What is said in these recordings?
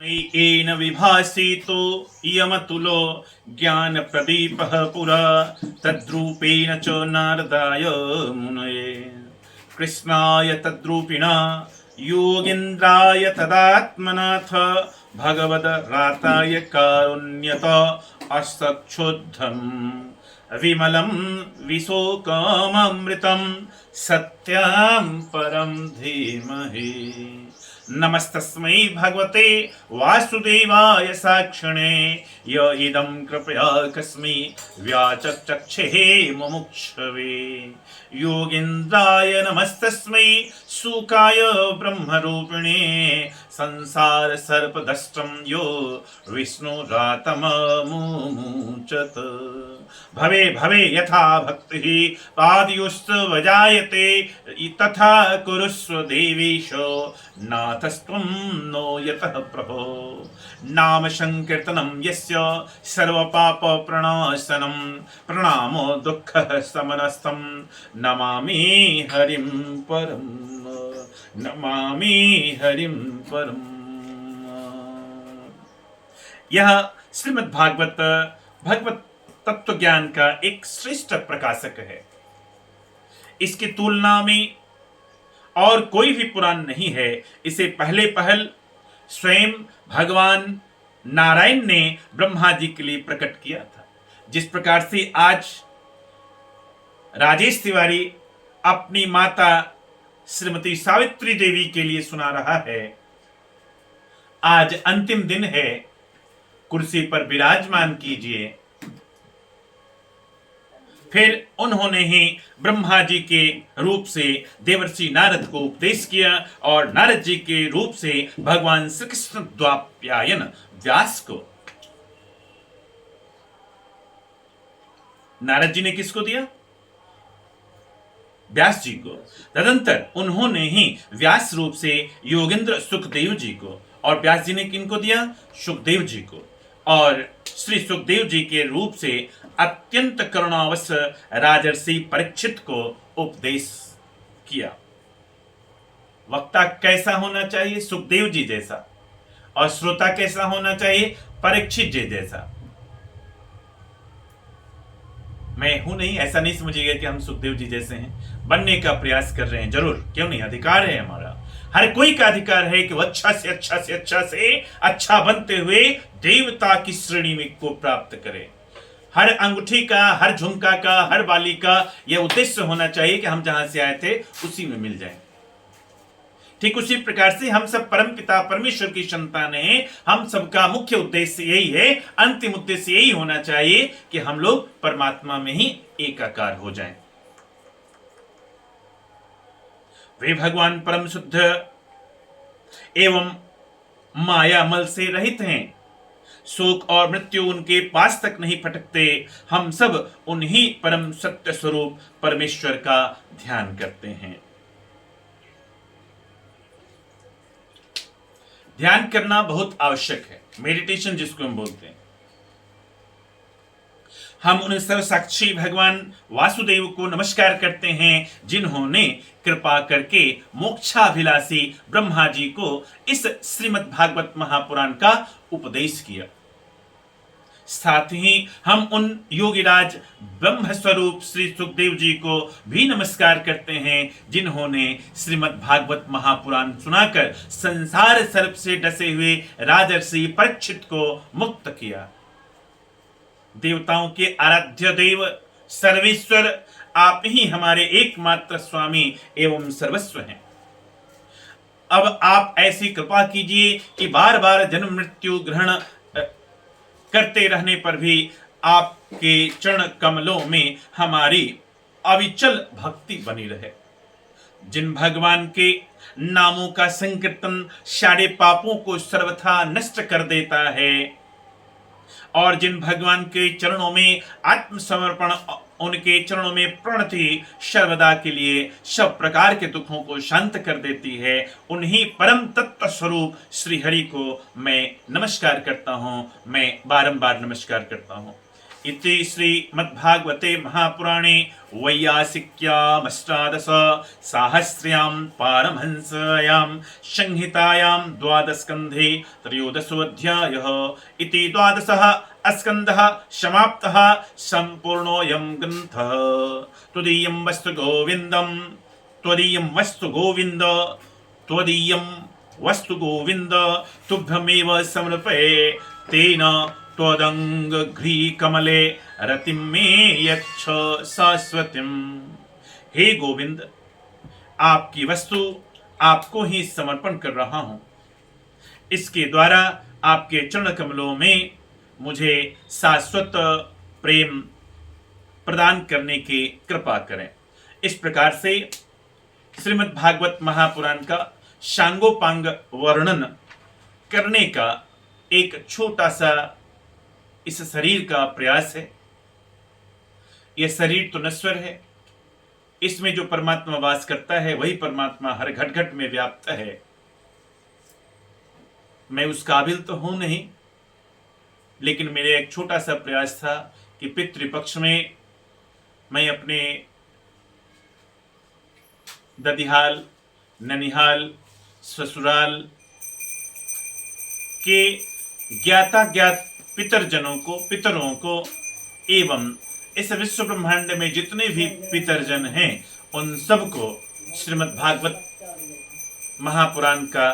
येन विभासितो यमतुलो ज्ञानप्रदीपः पुरा तद्रूपेण च नारदाय मुनये कृष्णाय तद्रूपिणा योगीन्द्राय तदात्मनाथ भगवद्राताय कारुण्यत असक्षुद्धम् विमलं विशोकममृतं सत्यं परं धीमहि। नमस्तस्मै भगवते वासुदेवाय साक्षिणे य इदं कृपया कस्मै व्याचक्षे मुमुक्षवे योगीन्द्राय नमस्तस्मै सुखाय ब्रह्मरूपिणे संसार सर्पदष्टं यो विष्णुरातममुचत भवे भवे यथा भक्तिः पादयोस्तवजायते तथा कुरुष्व देवेश नाथस्त्वं नो यतः प्रभो नाम संकीर्तनं यस्य सर्वपापप्रणाशनं प्रणामो दुःखः शमनस्थं नमामि हरिं परं नमामि हरिं परम। यह श्रीमद् भागवत भगवत तत्व ज्ञान का एक श्रेष्ठ प्रकाशक है। इसकी तुलना में और कोई भी पुराण नहीं है। इसे पहले पहल स्वयं भगवान नारायण ने ब्रह्मा जी के लिए प्रकट किया था। जिस प्रकार से आज राजेश तिवारी अपनी माता श्रीमती सावित्री देवी के लिए सुना रहा है। आज अंतिम दिन है, कुर्सी पर विराजमान कीजिए। फिर उन्होंने ही ब्रह्मा जी के रूप से देवर्षि नारद को उपदेश किया और नारद जी के रूप से भगवान श्री कृष्ण द्वाप्यायन व्यास को। नारद जी ने किसको दिया? व्यास जी को। तदंतर उन्होंने ही व्यास रूप से योगेंद्र सुखदेव जी को, और व्यास जी ने किनको दिया? सुखदेव जी को। और श्री सुखदेव जी के रूप से अत्यंत करुणावश राजर्षि परीक्षित को उपदेश किया। वक्ता कैसा होना चाहिए? सुखदेव जी जैसा। और श्रोता कैसा होना चाहिए? परीक्षित जी जैसा। मैं हूं नहीं, ऐसा नहीं समझिएगा कि हम सुखदेव जी जैसे हैं। बनने का प्रयास कर रहे हैं, जरूर, क्यों नहीं, अधिकार है हमारा। हर कोई का अधिकार है कि वो अच्छा से अच्छा बनते हुए देवता की श्रेणी में को प्राप्त करे। हर अंगूठी का, हर झुमका का, हर बाली का यह उद्देश्य होना चाहिए कि हम जहां से आए थे उसी में मिल जाएं। ठीक उसी प्रकार से हम सब परम पिता परमेश्वर की संतान हैं। हम सबका मुख्य उद्देश्य यही है, अंतिम उद्देश्य यही होना चाहिए कि हम लोग परमात्मा में ही एकाकार हो जाएं। वे भगवान परम शुद्ध एवं माया मल से रहित हैं। शोक और मृत्यु उनके पास तक नहीं फटकते। हम सब उन्हीं परम सत्य स्वरूप परमेश्वर का ध्यान करते हैं। ध्यान करना बहुत आवश्यक है, मेडिटेशन जिसको हम बोलते हैं। हम उन सर्वसाक्षी भगवान वासुदेव को नमस्कार करते हैं जिन्होंने कृपा करके मोक्षाभिलाषी ब्रह्मा जी को इस श्रीमद् भागवत महापुराण का उपदेश किया। साथ ही हम उन योगीराज ब्रह्म स्वरूप श्री सुखदेव जी को भी नमस्कार करते हैं जिन्होंने श्रीमद् भागवत महापुराण सुनाकर संसार सर्प से डसे हुए राजर्षि परीक्षित को मुक्त किया। देवताओं के आराध्य देव सर्वेश्वर आप ही हमारे एकमात्र स्वामी एवं सर्वस्व हैं। अब आप ऐसी कृपा कीजिए कि बार बार जन्म मृत्यु ग्रहण करते रहने पर भी आपके चरण कमलों में हमारी अविचल भक्ति बनी रहे। जिन भगवान के नामों का संकीर्तन सारे पापों को सर्वथा नष्ट कर देता है, और जिन भगवान के चरणों में आत्मसमर्पण, उनके चरणों में प्रणति सर्वदा के लिए सब प्रकार के दुखों को शांत कर देती है, उन्हीं परम तत्व स्वरूप श्री हरि को मैं नमस्कार करता हूं। मैं बारंबार नमस्कार करता हूं। इति श्रीमद्भागवते महापुराणे वैयासिक्यामष्टादश साहस्र्यां पारमहंस्यां संहितायां द्वादशस्कन्धे त्रयोदशोऽध्यायः इति द्वादशः स्कन्धः समाप्तः सम्पूर्णोऽयं ग्रन्थः। त्वदीयं वस्तु गोविन्दं त्वदीयं वस्तु गोविन्द त्वदीयं वस्तु गोविन्द तुभ्यमेव समर्पये तेन त्वदङ्घ्रिकमले रतिं मे यच्छ शाश्वतीम्। हे गोविंद, आपकी वस्तु आपको ही समर्पण कर रहा हूं। इसके द्वारा आपके चरण कमलों में मुझे शाश्वत प्रेम प्रदान करने की कृपा करें। इस प्रकार से श्रीमद् भागवत महापुराण का सांगोपांग वर्णन करने का एक छोटा सा इस शरीर का प्रयास है। यह शरीर तो नश्वर है, इसमें जो परमात्मा वास करता है वही परमात्मा हर घट घट में व्याप्त है। मैं उस काबिल तो हूं नहीं, लेकिन मेरे एक छोटा सा प्रयास था कि पितृपक्ष में मैं अपने ददिहाल, ननिहाल, ससुराल के ज्ञाता ज्ञात पितरों को एवं इस विश्व ब्रह्मांड में जितने भी पितरजन हैं उन सबको श्रीमद् भागवत महापुराण का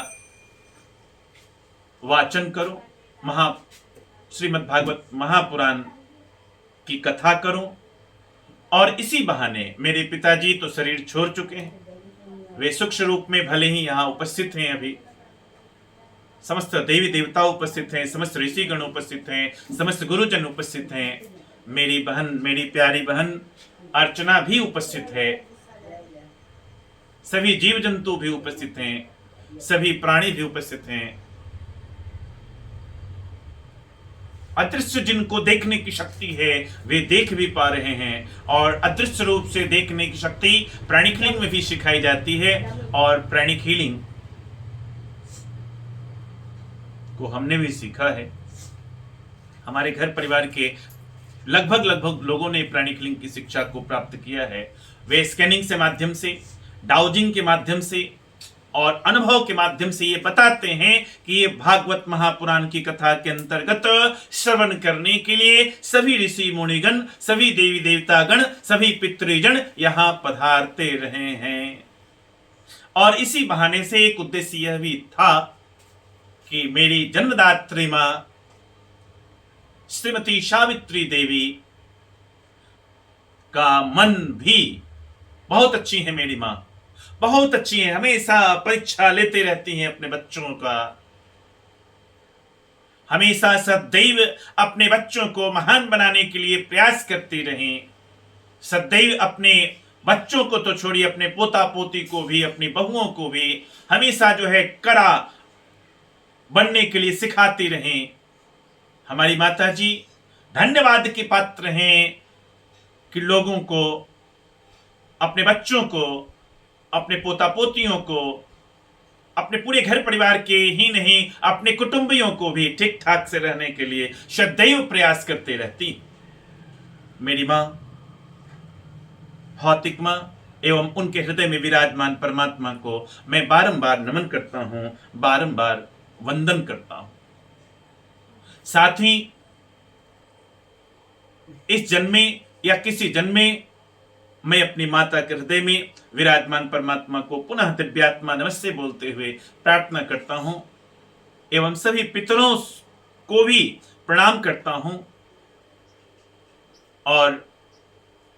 वाचन करो, श्रीमद् भागवत महापुराण की कथा करो। और इसी बहाने मेरे पिताजी तो शरीर छोड़ चुके हैं, वे सूक्ष्म रूप में भले ही यहाँ उपस्थित हैं, अभी समस्त देवी देवता उपस्थित हैं, समस्त ऋषिगण उपस्थित हैं, समस्त गुरुजन उपस्थित हैं, मेरी बहन, मेरी प्यारी बहन अर्चना भी उपस्थित है, सभी जीव जंतु भी उपस्थित हैं, सभी प्राणी भी उपस्थित हैं। अदृश्य जिनको देखने की शक्ति है वे देख भी पा रहे हैं, और अदृश्य रूप से देखने की शक्ति प्राणिक हीलिंग में भी सिखाई जाती है। और प्राणिक हीलिंग को हमने भी सीखा है। हमारे घर परिवार के लगभग लोगों ने प्राणिक हीलिंग की शिक्षा को प्राप्त किया है। वे स्कैनिंग से माध्यम से, डाउजिंग के माध्यम से और अनुभव के माध्यम से ये बताते हैं कि ये भागवत महापुराण की कथा के अंतर्गत श्रवण करने के लिए सभी ऋषि मुनिगण, सभी देवी देवतागण, सभी पितृजन यहाँ पधारते रहे हैं। और इसी बहाने से एक उद्देश्य यह भी था कि मेरी जन्मदात्री मां श्रीमती सावित्री देवी का मन भी बहुत अच्छी है। मेरी मां बहुत अच्छी है, हमेशा परीक्षा लेते रहती हैं अपने बच्चों का, हमेशा सदैव अपने बच्चों को महान बनाने के लिए प्रयास करती रहीं। सदैव अपने बच्चों को तो छोड़िए, अपने पोता पोती को भी, अपनी बहुओं को भी हमेशा जो है कड़ा बनने के लिए सिखाती रहें। हमारी माता जी धन्यवाद के पात्र हैं कि लोगों को, अपने बच्चों को, अपने पोता पोतियों को, अपने पूरे घर परिवार के ही नहीं अपने कुटुंबियों को भी ठीक ठाक से रहने के लिए सदैव प्रयास करते रहती। मेरी मां, भौतिक मां एवं उनके हृदय में विराजमान परमात्मा को मैं बारंबार नमन करता हूं, बारंबार वंदन करता हूं। साथ ही इस जन्म में या किसी जन्म में मैं अपनी माता के हृदय में विराजमान परमात्मा को पुनः दिव्यात्मा नमस्ते बोलते हुए प्रार्थना करता हूं एवं सभी पितरों को भी प्रणाम करता हूं। और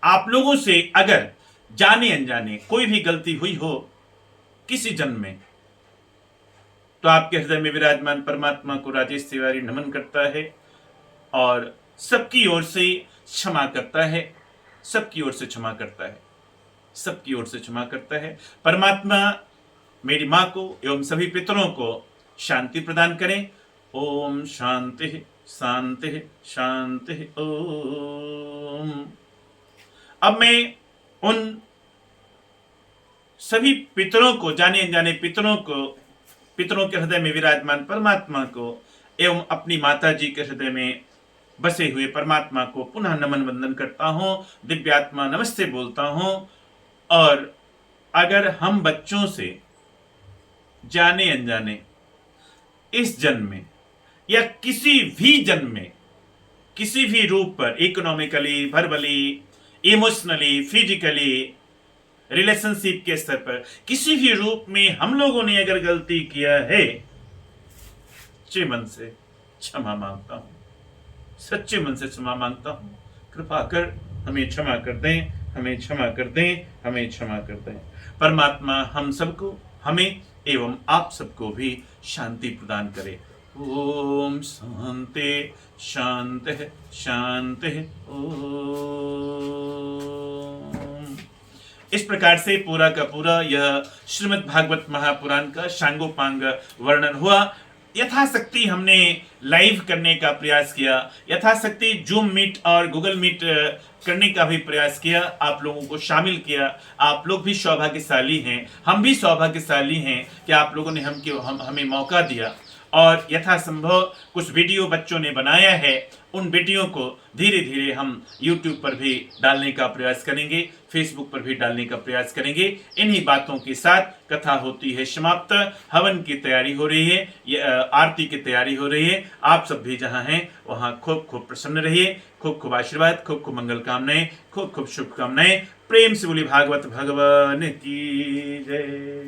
आप लोगों से अगर जाने अनजाने कोई भी गलती हुई हो किसी जन्म में, तो आपके हृदय में विराजमान परमात्मा को राजेश तिवारी नमन करता है और सबकी ओर से क्षमा करता है, सबकी ओर से क्षमा करता है, सबकी ओर से क्षमा करता है। परमात्मा मेरी मां को एवं सभी पितरों को शांति प्रदान करें। ओम शांति शांति शांति ओम। अब मैं उन सभी पितरों को, जाने अनजाने पितरों को, पितरों के हृदय में विराजमान परमात्मा को एवं अपनी माता जी के हृदय में बसे हुए परमात्मा को पुनः नमन वंदन करता हूं, दिव्यात्मा नमस्ते बोलता हूं। और अगर हम बच्चों से जाने अनजाने इस जन्म में या किसी भी जन्म में किसी भी रूप पर, economically, verbally, emotionally, physically, relationship के स्तर पर किसी भी रूप में हम लोगों ने अगर गलती किया है, सच्चे मन से क्षमा मांगता हूं, सच्चे मन से क्षमा मांगता हूं। कृपा कर हमें क्षमा कर दें, हमें क्षमा कर दें, हमें क्षमा कर दें। परमात्मा हम सबको, हमें एवं आप सबको भी शांति प्रदान करे। ओम शांति शांति शांति ओम। इस प्रकार से पूरा का पूरा यह श्रीमद् भागवत महापुराण का शांगोपांग वर्णन हुआ। यथाशक्ति हमने लाइव करने का प्रयास किया, यथाशक्ति जूम मीट और गूगल मीट करने का भी प्रयास किया, आप लोगों को शामिल किया। आप लोग भी सौभाग्यशाली हैं, हम भी सौभाग्यशाली हैं कि आप लोगों ने हमें मौका दिया। और यथासंभव कुछ वीडियो बच्चों ने बनाया है, उन वीडियो को धीरे धीरे हम YouTube पर भी डालने का प्रयास करेंगे, Facebook पर भी डालने का प्रयास करेंगे। इन्हीं बातों के साथ कथा होती है समाप्त। हवन की तैयारी हो रही है, आरती की तैयारी हो रही है। आप सब भी जहां हैं वहां खूब खूब प्रसन्न रहिए, खूब खूब आशीर्वाद, खूब खूब मंगल कामनाएं, खूब खूब शुभकामनाएं। प्रेम से बोली भागवत भगवान की जय।